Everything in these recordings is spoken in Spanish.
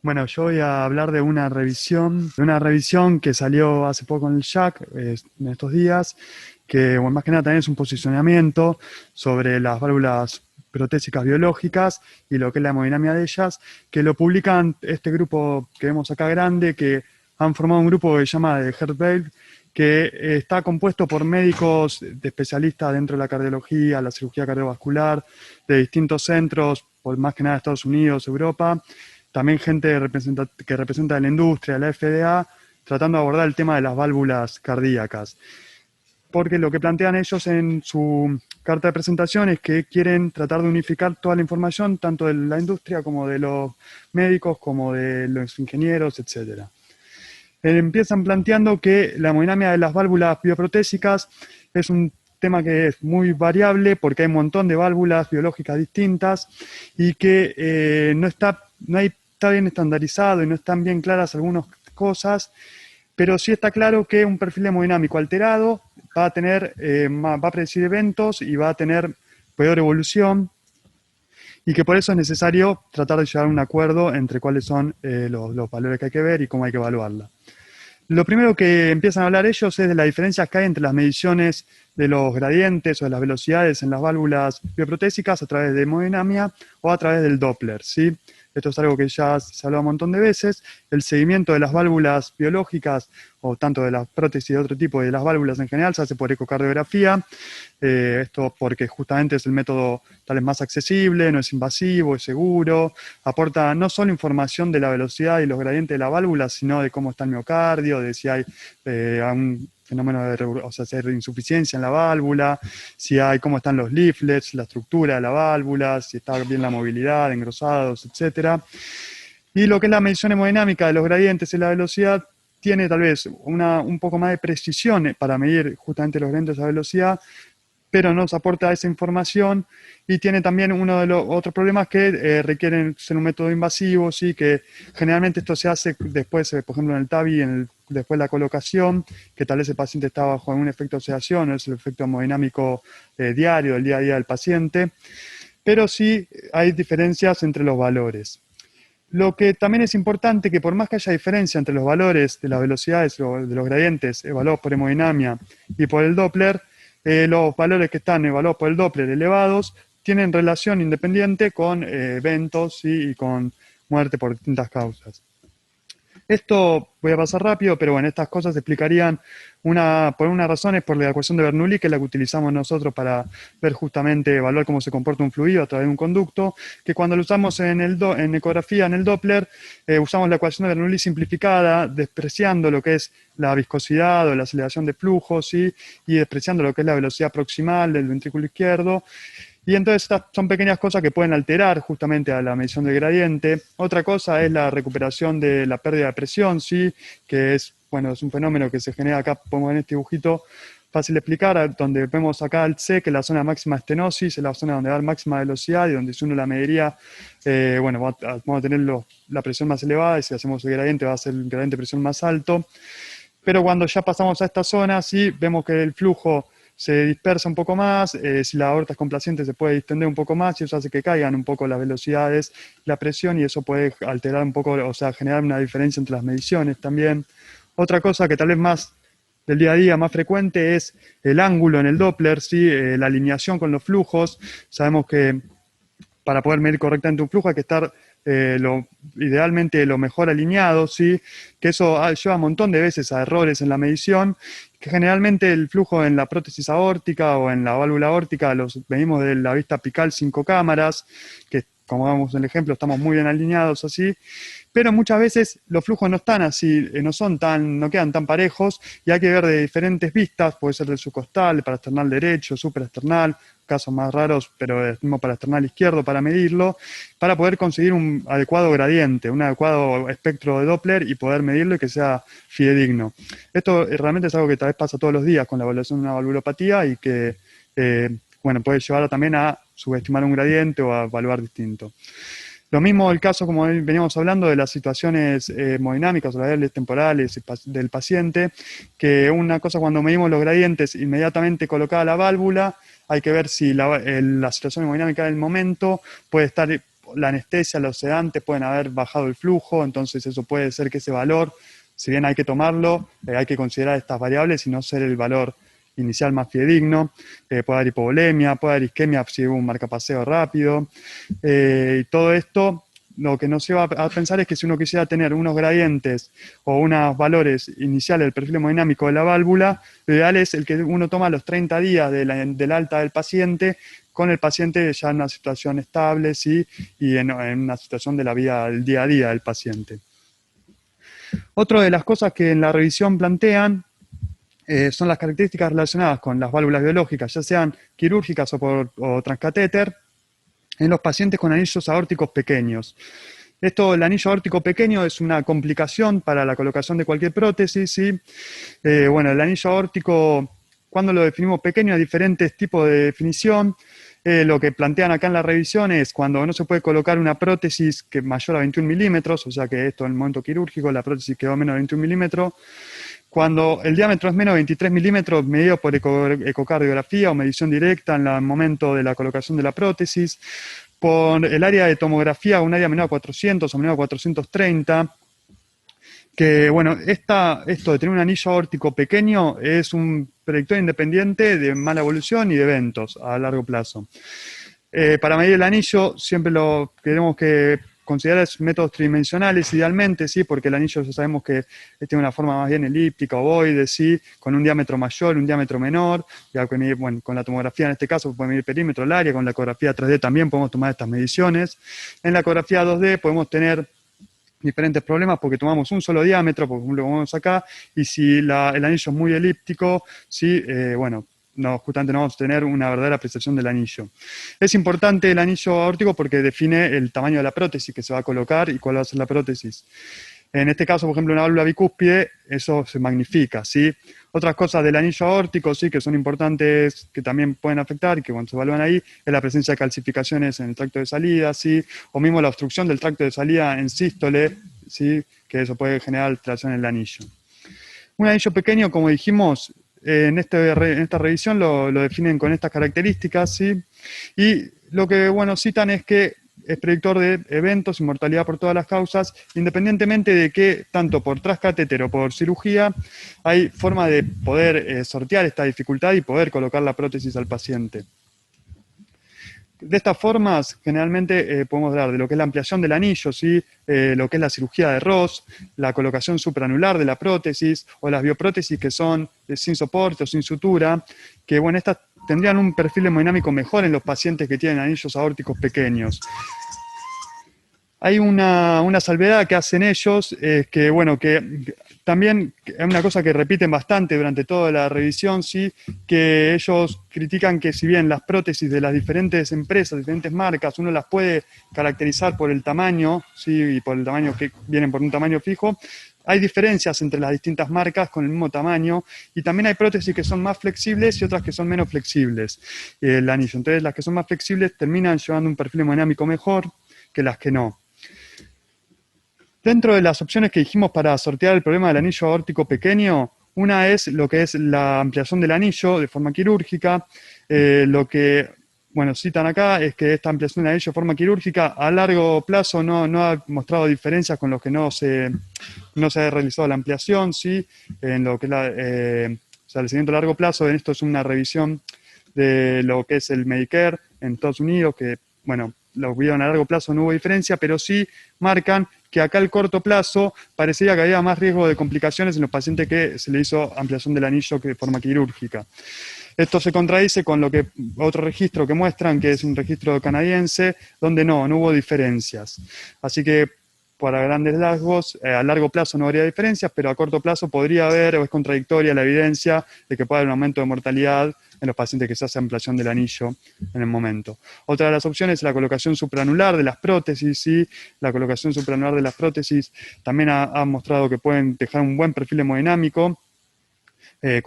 Bueno, yo voy a hablar de una revisión que salió hace poco en el JAC, en estos días, que bueno, más que nada también es un posicionamiento sobre las válvulas protésicas biológicas y lo que es la hemodinamia de ellas, que lo publican este grupo que vemos acá grande, que han formado un grupo que se llama de Heart, que está compuesto por médicos de especialistas dentro de la cardiología, la cirugía cardiovascular, de distintos centros, por más que nada Estados Unidos, Europa, también gente que representa la industria, la FDA, tratando de abordar el tema de las válvulas cardíacas. Porque lo que plantean ellos en su carta de presentación es que quieren tratar de unificar toda la información, tanto de la industria como de los médicos, como de los ingenieros, etcétera. Empiezan planteando que la hemodinamia de las válvulas bioprotésicas es un tema que es muy variable porque hay un montón de válvulas biológicas distintas y que no está bien estandarizado y no están bien claras algunas cosas, pero sí está claro que un perfil hemodinámico alterado va a predecir eventos y va a tener peor evolución, y que por eso es necesario tratar de llegar a un acuerdo entre cuáles son los valores que hay que ver y cómo hay que evaluarla. Lo primero que empiezan a hablar ellos es de las diferencias que hay entre las mediciones de los gradientes o de las velocidades en las válvulas bioprotésicas a través de hemodinamia o a través del Doppler, ¿sí? Esto es algo que ya se habló un montón de veces. El seguimiento de las válvulas biológicas, o tanto de las prótesis de otro tipo y de las válvulas en general, se hace por ecocardiografía. Esto porque justamente es el método tal vez más accesible, no es invasivo, es seguro, aporta no solo información de la velocidad y los gradientes de la válvula, sino de cómo está el miocardio, de si hay un fenómeno o sea, si hay insuficiencia en la válvula, si hay cómo están los leaflets, la estructura de la válvula, si está bien la movilidad, engrosados, etcétera. Y lo que es la medición hemodinámica de los gradientes y la velocidad tiene tal vez un poco más de precisión para medir justamente los gradientes a velocidad, pero nos aporta esa información y tiene también uno de los otros problemas que requieren ser un método invasivo, ¿sí? Que generalmente esto se hace después, por ejemplo, en el TAVI, después de la colocación, que tal vez el paciente está bajo un efecto de sedación, no es el efecto hemodinámico diario, del día a día del paciente, pero sí hay diferencias entre los valores. Lo que también es importante que por más que haya diferencia entre los valores de las velocidades o de los gradientes evaluados por hemodinamia y por el Doppler, los valores que están evaluados por el Doppler elevados tienen relación independiente con eventos, ¿sí? Y con muerte por distintas causas. Esto voy a pasar rápido, pero bueno, estas cosas se explicarían por una razón, es por la ecuación de Bernoulli, que es la que utilizamos nosotros para ver justamente, evaluar cómo se comporta un fluido a través de un conducto, que cuando lo usamos en ecografía, en el Doppler, usamos la ecuación de Bernoulli simplificada, despreciando lo que es la viscosidad o la aceleración de flujo, ¿sí? Y despreciando lo que es la velocidad proximal del ventrículo izquierdo. Y entonces estas son pequeñas cosas que pueden alterar justamente a la medición del gradiente. Otra cosa es la recuperación de la pérdida de presión, ¿sí? Que es, bueno, es un fenómeno que se genera acá, pongo en este dibujito fácil de explicar, donde vemos acá el C, que es la zona de máxima estenosis, es la zona donde va a dar máxima velocidad y donde si uno la mediría, bueno, vamos a tener la presión más elevada y si hacemos el gradiente va a ser el gradiente de presión más alto. Pero cuando ya pasamos a esta zona, sí, vemos que el flujo se dispersa un poco más, si la aorta es complaciente se puede distender un poco más y eso hace que caigan un poco las velocidades, la presión y eso puede alterar un poco, o sea, generar una diferencia entre las mediciones también. Otra cosa que tal vez más del día a día, más frecuente, es el ángulo en el Doppler, ¿sí? La alineación con los flujos. Sabemos que para poder medir correctamente un flujo hay que estar idealmente lo mejor alineado, ¿sí? Que eso lleva un montón de veces a errores en la medición, que generalmente el flujo en la prótesis aórtica o en la válvula aórtica los medimos de la vista apical 5 cámaras, que como vemos en el ejemplo estamos muy bien alineados así, pero muchas veces los flujos no están así, no quedan tan parejos y hay que ver de diferentes vistas, puede ser del subcostal, parasternal derecho, supraesternal, casos más raros, pero es mismo parasternal izquierdo para medirlo, para poder conseguir un adecuado gradiente, un adecuado espectro de Doppler y poder medirlo y que sea fidedigno. Esto realmente es algo que tal vez pasa todos los días con la evaluación de una valvulopatía y que bueno, puede llevar también a subestimar un gradiente o a evaluar distinto. Lo mismo el caso, como veníamos hablando, de las situaciones hemodinámicas o variables temporales del paciente, que una cosa cuando medimos los gradientes inmediatamente colocada la válvula, hay que ver si la situación hemodinámica del momento puede estar la anestesia, los sedantes pueden haber bajado el flujo, entonces eso puede ser que ese valor, si bien hay que tomarlo, hay que considerar estas variables y no ser el valor inicial más fidedigno. Puede haber hipovolemia, puede haber isquemia si hubo un marcapaseo rápido, y todo esto. Lo que nos lleva a pensar es que si uno quisiera tener unos gradientes o unos valores iniciales del perfil hemodinámico de la válvula, lo ideal es el que uno toma a los 30 días del alta del paciente, con el paciente ya en una situación estable, ¿sí? Y en una situación de la vida del día a día del paciente. Otra de las cosas que en la revisión plantean son las características relacionadas con las válvulas biológicas, ya sean quirúrgicas o transcatéter, en los pacientes con anillos aórticos pequeños. El anillo aórtico pequeño es una complicación para la colocación de cualquier prótesis, ¿sí? Bueno, el anillo aórtico, cuando lo definimos pequeño, hay diferentes tipos de definición. Lo que plantean acá en la revisión es cuando no se puede colocar una prótesis que mayor a 21 milímetros, o sea que esto en el momento quirúrgico, la prótesis quedó a menos de 21 milímetros, cuando el diámetro es menos de 23 milímetros medido por ecocardiografía o medición directa en el momento de la colocación de la prótesis, por el área de tomografía, un área menor a 400 o menor a 430, que bueno, esto de tener un anillo aórtico pequeño es un predictor independiente de mala evolución y de eventos a largo plazo. Para medir el anillo siempre lo queremos que considerar métodos tridimensionales idealmente, ¿sí? Porque el anillo ya sabemos que tiene una forma más bien elíptica, ovoide, ¿sí? Con un diámetro mayor, un diámetro menor, y bueno, con la tomografía en este caso podemos medir perímetro, el área, con la ecografía 3D también podemos tomar estas mediciones. En la ecografía 2D podemos tener diferentes problemas porque tomamos un solo diámetro, por ejemplo, como vemos acá, y si el anillo es muy elíptico, ¿sí? Bueno, no, justamente no vamos a tener una verdadera apreciación del anillo. Es importante el anillo aórtico porque define el tamaño de la prótesis que se va a colocar y cuál va a ser la prótesis. En este caso, por ejemplo, una válvula bicúspide, eso se magnifica, ¿sí? Otras cosas del anillo aórtico, sí, que son importantes, que también pueden afectar y que cuando se evalúan ahí, es la presencia de calcificaciones en el tracto de salida, ¿sí? O mismo la obstrucción del tracto de salida en sístole, ¿sí? Que eso puede generar alteración en el anillo. Un anillo pequeño, como dijimos, en esta revisión lo definen con estas características, ¿sí? Y lo que, bueno, citan es que es predictor de eventos y mortalidad por todas las causas, independientemente de que, tanto por transcatéter o por cirugía, hay forma de poder sortear esta dificultad y poder colocar la prótesis al paciente. De estas formas, generalmente podemos hablar de lo que es la ampliación del anillo, ¿sí? Lo que es la cirugía de Ross, la colocación supraanular de la prótesis o las bioprótesis que son sin soporte o sin sutura, que bueno, estas tendrían un perfil hemodinámico mejor en los pacientes que tienen anillos aórticos pequeños. Hay una salvedad que hacen ellos, que bueno, que también es una cosa que repiten bastante durante toda la revisión, ¿sí? Que ellos critican que si bien las prótesis de las diferentes empresas, diferentes marcas, uno las puede caracterizar por el tamaño, ¿sí? Y por el tamaño que vienen por un tamaño fijo, hay diferencias entre las distintas marcas con el mismo tamaño y también hay prótesis que son más flexibles y otras que son menos flexibles, el anillo. Entonces las que son más flexibles terminan llevando un perfil hemodinámico mejor que las que no. Dentro de las opciones que dijimos para sortear el problema del anillo aórtico pequeño, una es lo que es la ampliación del anillo de forma quirúrgica. Lo que, bueno, citan acá es que esta ampliación del anillo de forma quirúrgica a largo plazo no ha mostrado diferencias con los que no se ha realizado la ampliación, ¿sí? En lo que es o sea, el seguimiento a largo plazo, en esto es una revisión de lo que es el Medicare en Estados Unidos, que, bueno, lo vieron a largo plazo, no hubo diferencia, pero sí marcan que acá al corto plazo parecería que había más riesgo de complicaciones en los pacientes que se le hizo ampliación del anillo que de forma quirúrgica. Esto se contradice con lo que otro registro que muestran, que es un registro canadiense, donde no hubo diferencias. Así que, para grandes rasgos, a largo plazo no habría diferencias, pero a corto plazo podría haber, o es contradictoria la evidencia de que puede haber un aumento de mortalidad en los pacientes que se hace ampliación del anillo en el momento. Otra de las opciones es la colocación supraanular de las prótesis, ¿sí? La colocación supraanular de las prótesis también ha mostrado que pueden dejar un buen perfil hemodinámico, hay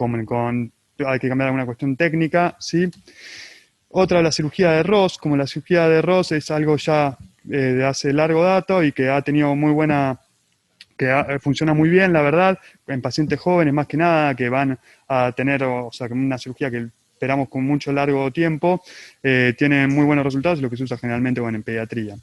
que cambiar alguna cuestión técnica, ¿sí? Otra, la cirugía de Ross, como la cirugía de Ross es algo ya de hace largo dato y que ha tenido funciona muy bien, la verdad, en pacientes jóvenes más que nada, que van a tener, o sea, una cirugía que esperamos con mucho largo tiempo, tiene muy buenos resultados, lo que se usa generalmente, bueno, en pediatría.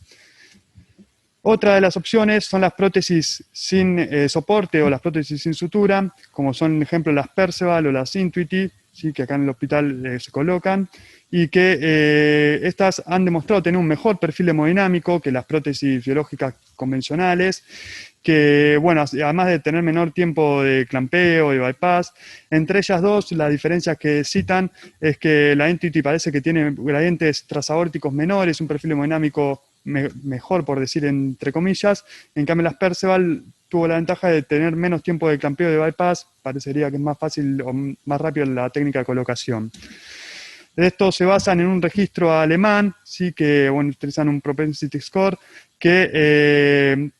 Otra de las opciones son las prótesis sin soporte o las prótesis sin sutura, como son, por ejemplo, las Perceval o las Intuity, ¿sí? Que acá en el hospital se colocan, y que estas han demostrado tener un mejor perfil hemodinámico que las prótesis biológicas convencionales, que, bueno, además de tener menor tiempo de clampeo y bypass, entre ellas dos, las diferencias que citan es que la Intuity parece que tiene gradientes transaórticos menores, un perfil hemodinámico mejor, por decir entre comillas. En cambio, las Perceval tuvo la ventaja de tener menos tiempo de clampeo de bypass, parecería que es más fácil o más rápido la técnica de colocación. Estos se basan en un registro alemán, sí, que bueno, utilizan un propensity score, que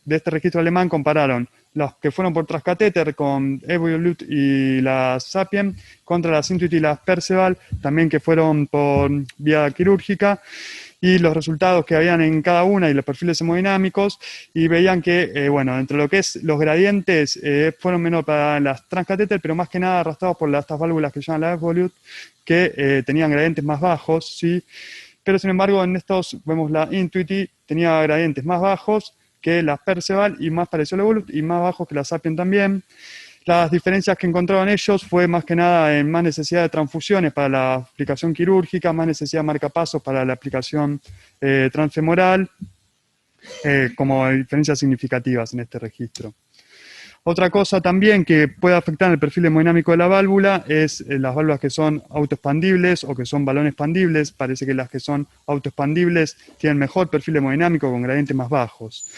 de este registro alemán compararon los que fueron por transcatéter con Evolut y la Sapien contra las Intuity y las Perceval, también que fueron por vía quirúrgica, y los resultados que habían en cada una y los perfiles hemodinámicos, y veían que, bueno, entre lo que es los gradientes fueron menor para las transcatéter, pero más que nada arrastrados por estas válvulas que se llaman la Evolut, que tenían gradientes más bajos, ¿sí? Pero sin embargo en estos vemos la Intuity tenía gradientes más bajos que las Perceval y más parecido a la Evolut y más bajos que la Sapien también. Las diferencias que encontraron ellos fue más que nada en más necesidad de transfusiones para la aplicación quirúrgica, más necesidad de marcapasos para la aplicación transfemoral, como diferencias significativas en este registro. Otra cosa también que puede afectar el perfil hemodinámico de la válvula es las válvulas que son autoexpandibles o que son balón expandibles. Parece que las que son autoexpandibles tienen mejor perfil hemodinámico con gradientes más bajos.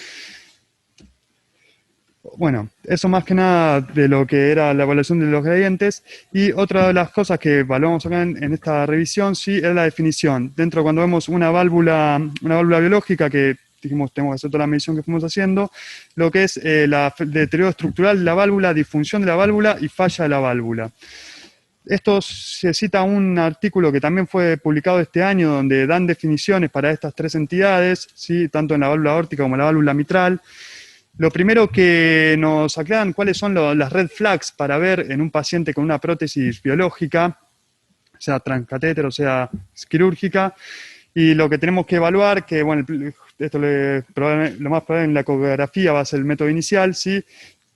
Bueno, eso más que nada de lo que era la evaluación de los gradientes. Y otra de las cosas que evaluamos acá en esta revisión, sí, es la definición. Dentro, cuando vemos una válvula biológica que dijimos tenemos que hacer toda la medición que fuimos haciendo, lo que es el deterioro estructural de la válvula, disfunción de la válvula y falla de la válvula. Esto se cita un artículo que también fue publicado este año, donde dan definiciones para estas tres entidades, ¿sí? Tanto en la válvula aórtica como en la válvula mitral. Lo primero que nos aclaran cuáles son las red flags para ver en un paciente con una prótesis biológica, sea transcatéter o sea quirúrgica, y lo que tenemos que evaluar, que bueno, esto lo más probable en la ecografía va a ser el método inicial, ¿sí?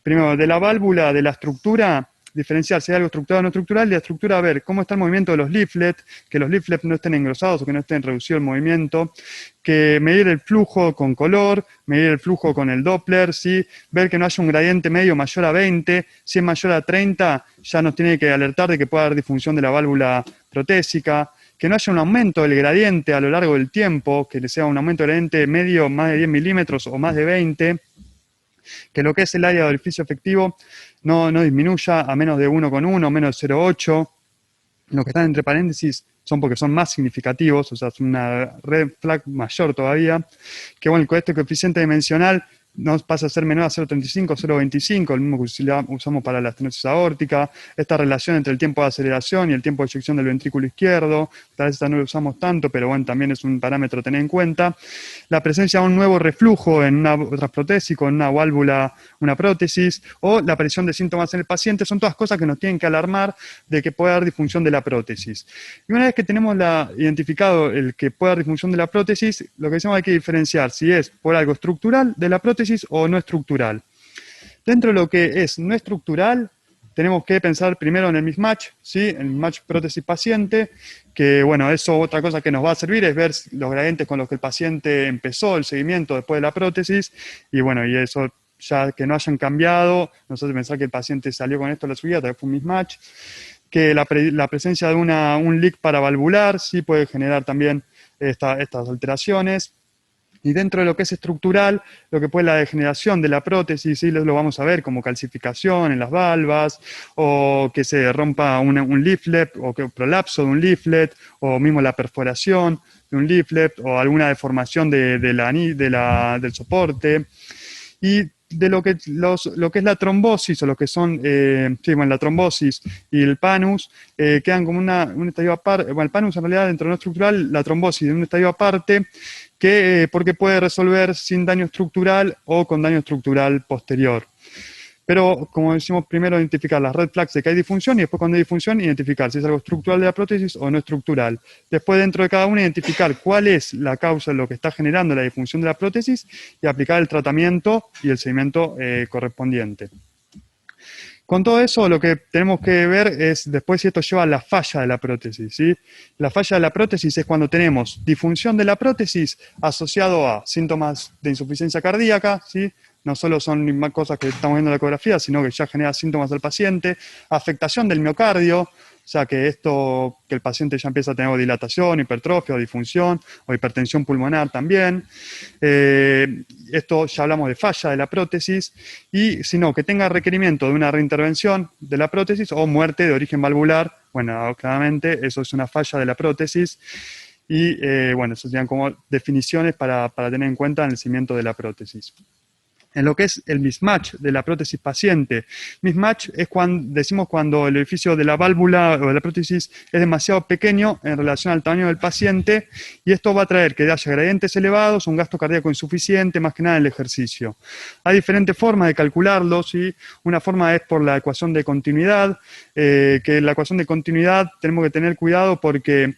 Primero, de la válvula, de la estructura, diferenciar si hay algo estructural o no estructural, y la estructura, a ver cómo está el movimiento de los leaflets, que los leaflets no estén engrosados o que no estén reducido el movimiento, que medir el flujo con color, medir el flujo con el Doppler, ¿sí? Ver que no haya un gradiente medio mayor a 20, si es mayor a 30 ya nos tiene que alertar de que puede haber disfunción de la válvula protésica, que no haya un aumento del gradiente a lo largo del tiempo, que sea un aumento del gradiente medio más de 10 milímetros o más de 20, que lo que es el área de orificio efectivo no disminuya a menos de 1,1, menos de 0,8. Los que están entre paréntesis son porque son más significativos, o sea, es una red flag mayor todavía. Que bueno, con este coeficiente dimensional no pasa a ser menor a 0,35, 0,25, el mismo que usamos para la estenosis aórtica. Esta relación entre el tiempo de aceleración y el tiempo de eyección del ventrículo izquierdo, tal vez esta no lo usamos tanto, pero bueno, también es un parámetro a tener en cuenta. La presencia de un nuevo reflujo en una transprotésico, en una válvula, una prótesis, o la aparición de síntomas en el paciente, son todas cosas que nos tienen que alarmar de que puede haber disfunción de la prótesis. Y una vez que tenemos identificado el que puede haber disfunción de la prótesis, lo que decimos hay que diferenciar si es por algo estructural de la prótesis o no estructural. Dentro de lo que es no estructural, tenemos que pensar primero en el mismatch, ¿sí? El mismatch prótesis-paciente, que bueno, eso otra cosa que nos va a servir es ver los gradientes con los que el paciente empezó el seguimiento después de la prótesis, y bueno, y eso ya que no hayan cambiado, nos hace pensar que el paciente salió con esto a la subida, tal vez fue un mismatch, que la presencia de un leak paravalvular, sí puede generar también estas alteraciones. Y dentro de lo que es estructural, lo que puede la degeneración de la prótesis, ¿sí? Lo vamos a ver como calcificación en las valvas, o que se rompa un leaflet, o que prolapso de un leaflet, o mismo la perforación de un leaflet, o alguna deformación del soporte. Y de lo que es la trombosis, o lo que son la trombosis y el panus, quedan como un estadio aparte. Bueno, el panus en realidad dentro de lo estructural, la trombosis de un estadio aparte, porque puede resolver sin daño estructural o con daño estructural posterior. Pero, como decimos, primero identificar las red flags de que hay disfunción y después cuando hay disfunción identificar si es algo estructural de la prótesis o no estructural. Después dentro de cada una identificar cuál es la causa de lo que está generando la disfunción de la prótesis y aplicar el tratamiento y el seguimiento correspondiente. Con todo eso, lo que tenemos que ver es después si esto lleva a la falla de la prótesis, ¿sí? La falla de la prótesis es cuando tenemos disfunción de la prótesis asociado a síntomas de insuficiencia cardíaca, ¿sí? No solo son más cosas que estamos viendo en la ecografía, sino que ya genera síntomas del paciente, afectación del miocardio, o sea que el paciente ya empieza a tener dilatación, hipertrofia o disfunción, o hipertensión pulmonar también. Esto ya hablamos de falla de la prótesis, y sino que tenga requerimiento de una reintervención de la prótesis o muerte de origen valvular. Bueno, claramente eso es una falla de la prótesis, y bueno, eso serían como definiciones para tener en cuenta en el seguimiento de la prótesis. En lo que es el mismatch de la prótesis paciente. Mismatch es decimos cuando el orificio de la válvula o de la prótesis es demasiado pequeño en relación al tamaño del paciente, y esto va a traer que haya gradientes elevados, un gasto cardíaco insuficiente, más que nada en el ejercicio. Hay diferentes formas de calcularlo, ¿sí? Una forma es por la ecuación de continuidad, que la ecuación de continuidad tenemos que tener cuidado porque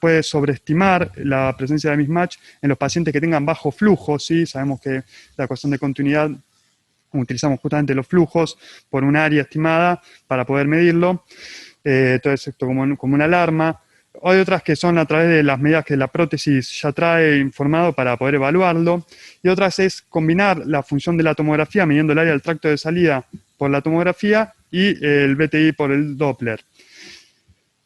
puede sobreestimar la presencia de mismatch en los pacientes que tengan bajo flujo, ¿sí? Sabemos que la ecuación de continuidad utilizamos justamente los flujos por un área estimada para poder medirlo. Entonces, esto como una alarma. Hay otras que son a través de las medidas que la prótesis ya trae informado para poder evaluarlo. Y otras es combinar la función de la tomografía, midiendo el área del tracto de salida por la tomografía y el BTI por el Doppler.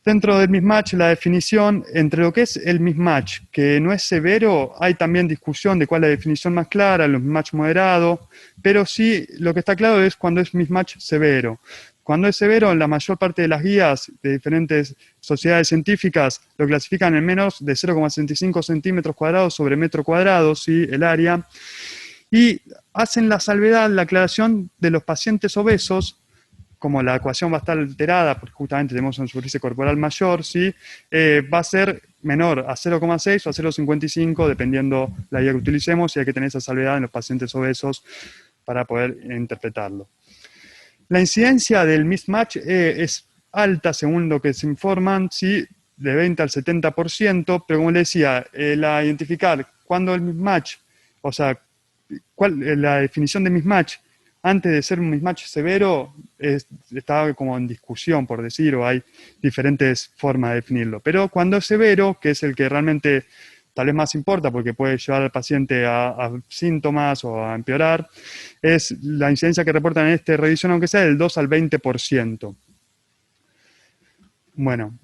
Dentro del mismatch, la definición entre lo que es el mismatch, que no es severo, hay también discusión de cuál es la definición más clara, el mismatch moderado, pero sí lo que está claro es cuando es mismatch severo. Cuando es severo, la mayor parte de las guías de diferentes sociedades científicas lo clasifican en menos de 0,65 centímetros cuadrados sobre metro cuadrado, ¿sí? El área, y hacen la salvedad, la aclaración de los pacientes obesos, como la ecuación va a estar alterada, porque justamente tenemos una superficie corporal mayor, ¿sí? Va a ser menor a 0,6 o a 0,55, dependiendo la guía que utilicemos, y hay que tener esa salvedad en los pacientes obesos para poder interpretarlo. La incidencia del mismatch es alta, según lo que se informan, ¿sí? De 20 al 70%, pero como les decía, identificar cuándo el mismatch, o sea, la definición de mismatch antes de ser un mismatch severo estaba como en discusión, por decir, o hay diferentes formas de definirlo. Pero cuando es severo, que es el que realmente tal vez más importa porque puede llevar al paciente a síntomas o a empeorar, es la incidencia que reportan en esta revisión, aunque sea del 2 al 20%. Bueno,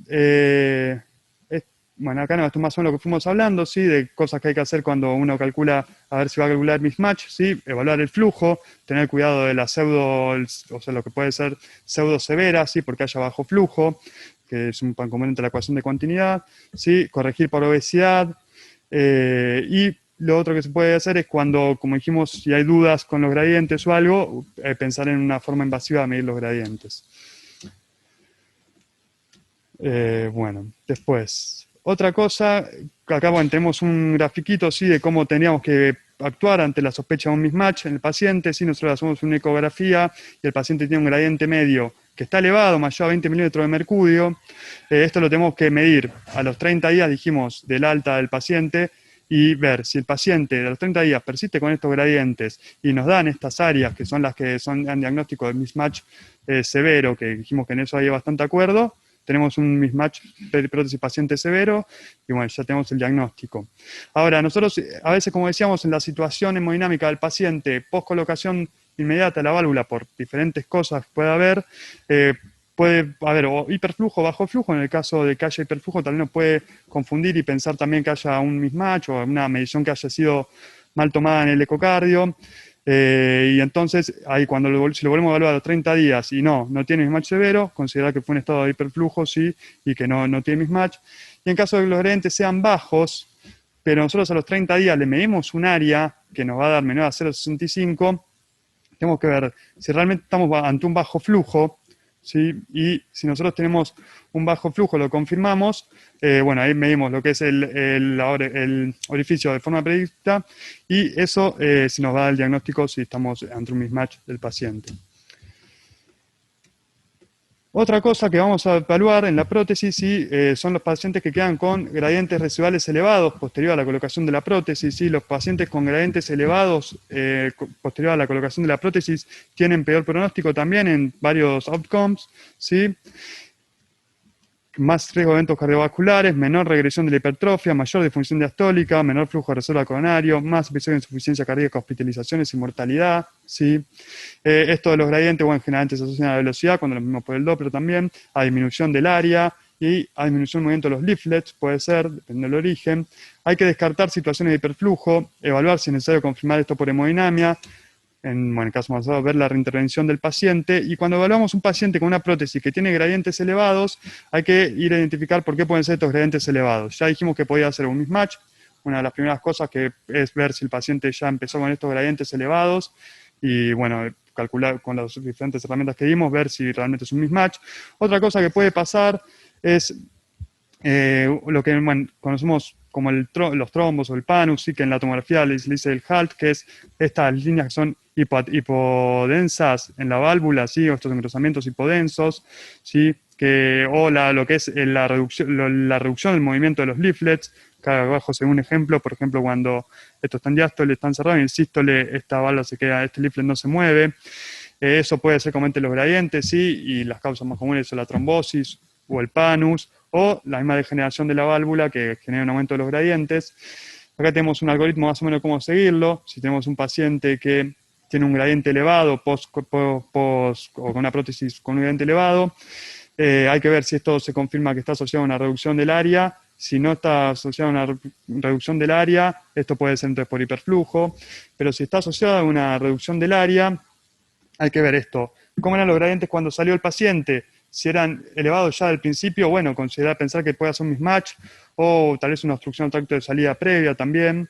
bueno, acá no, esto es más o menos lo que fuimos hablando, ¿sí? De cosas que hay que hacer cuando uno calcula, a ver si va a calcular mismatch, ¿sí? Evaluar el flujo, tener cuidado de la pseudo, o sea, lo que puede ser pseudo severa, ¿sí? Porque haya bajo flujo, que es un componente de la ecuación de continuidad, ¿sí? Corregir por obesidad, y lo otro que se puede hacer es cuando, como dijimos, si hay dudas con los gradientes o algo, pensar en una forma invasiva de medir los gradientes. Bueno, después, otra cosa, acá bueno, tenemos un grafiquito ¿sí? De cómo teníamos que actuar ante la sospecha de un mismatch en el paciente. Si nosotros hacemos una ecografía y el paciente tiene un gradiente medio que está elevado, mayor a 20 milímetros de mercurio, esto lo tenemos que medir a los 30 días, dijimos, del alta del paciente, y ver si el paciente de los 30 días persiste con estos gradientes y nos dan estas áreas que son las que son en diagnóstico de mismatch severo, que dijimos que en eso hay bastante acuerdo. Tenemos un mismatch de prótesis paciente severo y bueno, ya tenemos el diagnóstico. Ahora, nosotros a veces, como decíamos, en la situación hemodinámica del paciente, post colocación inmediata de la válvula, por diferentes cosas que puede haber o hiperflujo o bajo flujo. En el caso de que haya hiperflujo, también nos puede confundir y pensar también que haya un mismatch o una medición que haya sido mal tomada en el ecocardio. Y entonces, ahí si lo volvemos a evaluar a los 30 días y no tiene mismatch severo, considerar que fue un estado de hiperflujo, sí, y que no tiene mismatch. Y en caso de que los gradientes sean bajos, pero nosotros a los 30 días le medimos un área que nos va a dar menor a 0,65, tenemos que ver si realmente estamos ante un bajo flujo, ¿sí? Y si nosotros tenemos un bajo flujo, lo confirmamos, bueno, ahí medimos lo que es el orificio de forma predicta, y eso si nos da el diagnóstico si estamos ante un mismatch del paciente. Otra cosa que vamos a evaluar en la prótesis ¿sí? Son los pacientes que quedan con gradientes residuales elevados posterior a la colocación de la prótesis. ¿Sí? Los pacientes con gradientes elevados posterior a la colocación de la prótesis tienen peor pronóstico también en varios outcomes. ¿Sí? Más riesgo de eventos cardiovasculares, menor regresión de la hipertrofia, mayor disfunción diastólica, menor flujo de reserva coronario, más episodios de insuficiencia cardíaca, hospitalizaciones y mortalidad. ¿Sí? Esto de los gradientes, bueno, generalmente se asocia a la velocidad, cuando lo mismo por el Doppler también, a disminución del área y a disminución del movimiento de los leaflets, puede ser, depende del origen. Hay que descartar situaciones de hiperflujo, evaluar si es necesario confirmar esto por hemodinamia, en el caso más avanzado, ver la reintervención del paciente. Y cuando evaluamos un paciente con una prótesis que tiene gradientes elevados, hay que ir a identificar por qué pueden ser estos gradientes elevados. Ya dijimos que podía ser un mismatch. Una de las primeras cosas que es ver si el paciente ya empezó con estos gradientes elevados y, bueno, calcular con las diferentes herramientas que dimos, ver si realmente es un mismatch. Otra cosa que puede pasar es lo que conocemos como los trombos o el panus, ¿sí? Que en la tomografía le dice el HALT, que es estas líneas que son hipodensas en la válvula, ¿sí? O estos engrosamientos hipodensos, ¿sí? O lo que es la reducción del movimiento de los leaflets. Acá abajo se ve un ejemplo, por ejemplo, cuando estos están diástole, están cerrados, y en sístole esta válvula se queda, este leaflet no se mueve. Eso puede ser comúnmente los gradientes, ¿sí? Y las causas más comunes son la trombosis o el panus, o la misma degeneración de la válvula que genera un aumento de los gradientes. Acá tenemos un algoritmo más o menos cómo seguirlo. Si tenemos un paciente que tiene un gradiente elevado o con una prótesis con un gradiente elevado, hay que ver si esto se confirma que está asociado a una reducción del área. Si no está asociado a una reducción del área, esto puede ser entonces por hiperflujo, pero si está asociado a una reducción del área, hay que ver esto. ¿Cómo eran los gradientes cuando salió el paciente? Si eran elevados ya del principio, bueno, pensar que puede ser un mismatch o tal vez una obstrucción al tracto de salida previa también.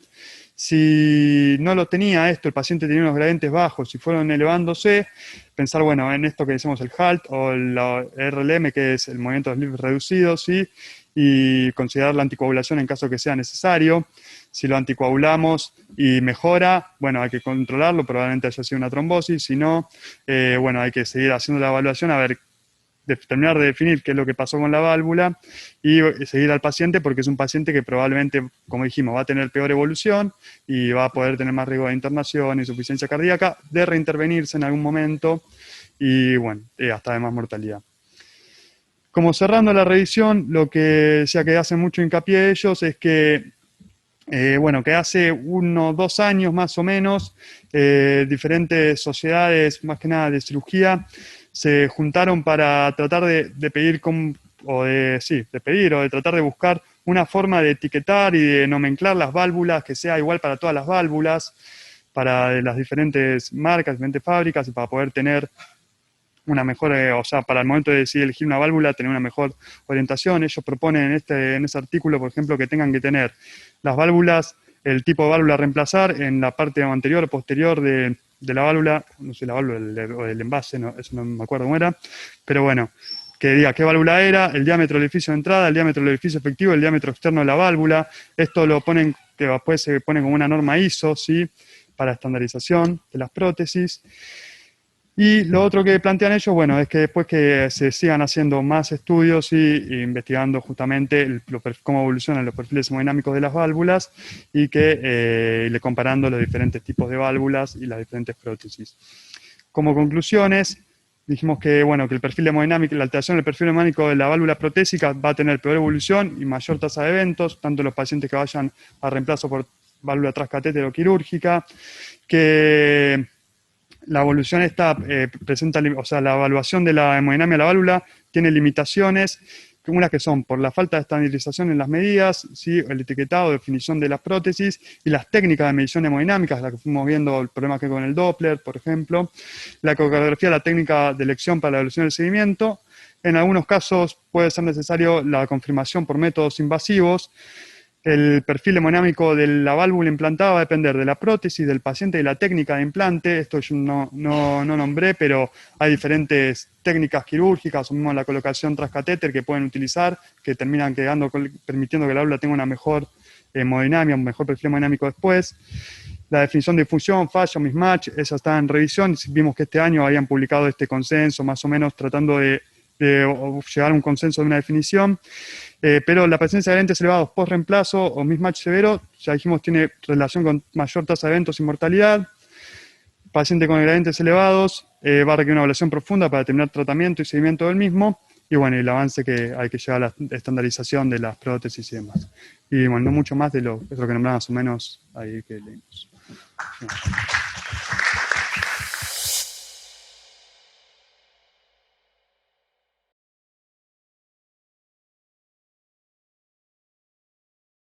Si no lo tenía esto, el paciente tenía unos gradientes bajos, si fueron elevándose, pensar, bueno, en esto que decimos el HALT o el RLM, que es el movimiento de los leaflets reducidos, ¿sí? Y considerar la anticoagulación en caso que sea necesario. Si lo anticoagulamos y mejora, bueno, hay que controlarlo, probablemente haya sido una trombosis. Si no, bueno, hay que seguir haciendo la evaluación a ver, terminar de definir qué es lo que pasó con la válvula y seguir al paciente, porque es un paciente que probablemente, como dijimos, va a tener peor evolución y va a poder tener más riesgo de internación, insuficiencia cardíaca, de reintervenirse en algún momento y, bueno, hasta de más mortalidad. Como cerrando la revisión, lo que decía que hacen mucho hincapié ellos es que, bueno, que hace 1 o 2 años más o menos, diferentes sociedades, más que nada de cirugía, se juntaron para tratar de pedir de tratar de buscar una forma de etiquetar y de nomenclar las válvulas que sea igual para todas las válvulas, para las diferentes marcas, diferentes fábricas, y para poder tener una mejor, o sea, para el momento de decidir elegir una válvula, tener una mejor orientación. Ellos proponen en ese artículo, por ejemplo, que tengan que tener las válvulas, el tipo de válvula a reemplazar en la parte anterior o posterior de la válvula, no sé, la válvula o el envase, no, eso no me acuerdo cómo era, pero bueno, que diga qué válvula era, el diámetro del orificio de entrada, el diámetro del orificio efectivo, el diámetro externo de la válvula. Esto lo ponen, que después se pone como una norma ISO, ¿sí? Para estandarización de las prótesis. Y lo otro que plantean ellos, bueno, es que después que se sigan haciendo más estudios y investigando justamente cómo evolucionan los perfiles hemodinámicos de las válvulas y que le comparando los diferentes tipos de válvulas y las diferentes prótesis. Como conclusiones, dijimos que, bueno, que el perfil hemodinámico, la alteración del perfil hemodinámico de la válvula protésica va a tener peor evolución y mayor tasa de eventos, tanto los pacientes que vayan a reemplazo por válvula transcatéter o quirúrgica, que la evolución presenta, o sea, la evaluación de la hemodinamia de la válvula tiene limitaciones, unas que son por la falta de estandarización en las medidas, ¿sí? El etiquetado, definición de las prótesis y las técnicas de medición hemodinámicas, las que fuimos viendo, el problema que con el Doppler, por ejemplo, la ecocardiografía, la técnica de elección para la evaluación del seguimiento. En algunos casos puede ser necesario la confirmación por métodos invasivos. El perfil hemodinámico de la válvula implantada va a depender de la prótesis, del paciente y de la técnica de implante. Esto yo no nombré, pero hay diferentes técnicas quirúrgicas, o mismo la colocación transcatéter que pueden utilizar, que terminan permitiendo que la válvula tenga una mejor hemodinamia, un mejor perfil hemodinámico después. La definición de difusión, fallo, mismatch, esa está en revisión. Vimos que este año habían publicado este consenso, más o menos tratando de o llegar a un consenso de una definición. Pero la presencia de gradientes elevados post reemplazo o mismatch severo, ya dijimos, tiene relación con mayor tasa de eventos y mortalidad. Paciente con gradientes elevados va a requerir una evaluación profunda para determinar tratamiento y seguimiento del mismo. Y bueno, el avance que hay que llegar a la estandarización de las prótesis y demás. Y bueno, no mucho más de lo que nombraba más o menos ahí que leímos.